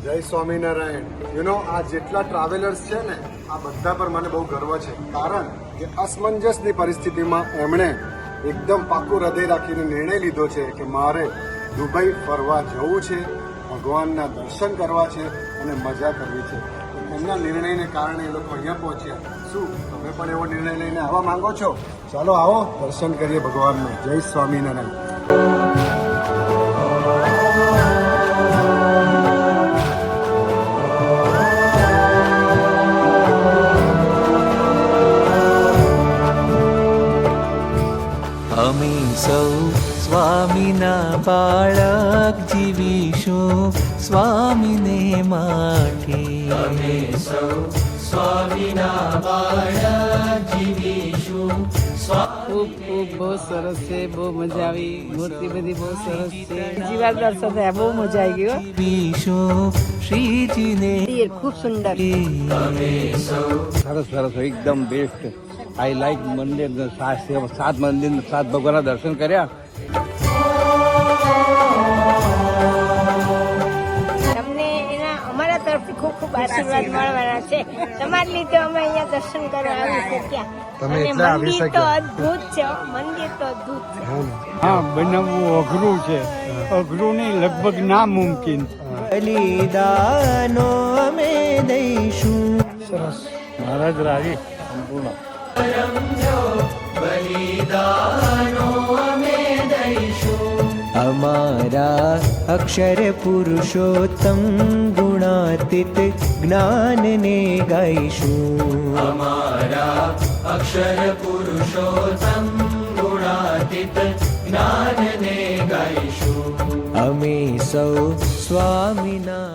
જય સ્વામિનારાયણ. આ જેટલા ટ્રાવેલર્સ છે ને, આ બધા પર મને બહુ ગર્વ છે. કારણ કે અસમંજસની પરિસ્થિતિમાં એમણે એકદમ પાકું હૃદય રાખીને નિર્ણય લીધો છે કે મારે દુબઈ ફરવા જવું છે, ભગવાનના દર્શન કરવા છે અને મજા કરવી છે. તો એમના નિર્ણયને કારણે એ લોકો અહીંયા પહોંચ્યા. શું તમે પણ એવો નિર્ણય લઈને આવવા માંગો છો? ચાલો આવો, દર્શન કરીએ ભગવાનના. જય સ્વામિનારાયણ. અમે સૌ સ્વામીના બાળક જીવીશું સ્વામીને માટે. અમે સૌ સ્વામીના બાળક જીવીશું. ખૂબ ખૂબ બહુ સરસ છે, બહુ મજા આવી. મૂર્તિ બધી બહુ સરસ છે. જીવા દર્શન થયા, બહુ મજા આવી ગઈ. જીવીશું શ્રીજીને. ખૂબ સુંદર. અમે સૌ સરસ સરસ એકદમ બેસ્ટ. આઈ લાઈક મંદિર. સાત મંદિર, સાત ભગવાનના દર્શન કર્યા. તમને એના અમારા તરફથી ખૂબ ખૂબ આશીર્વાદ મળવાના છે. તમારી લીધે અમે અહીંયા દર્શન કરવા આવી શક્યા. તમે અને એટલે આવી મંદિર તો શક્યા. અદ્ભુત છે. મંદિર તો અદ્ભુત છે. હા, બનાવવું અઘરું છે. અઘરું નહીં, લગભગ નામુમકિન. બલિદાનો અમે દઈશું. મહારાજ રાજી સંપૂર્ણ બલિદાનો અમે દઈશું. અમારા અક્ષર પુરુષોત્તમ ગુણાતીત જ્ઞાનને ગાઈશું. અમારા અક્ષર પુરુષોત્તમ ગુણાતીત જ્ઞાનને ગાઈશું. અમે સૌ સ્વામીના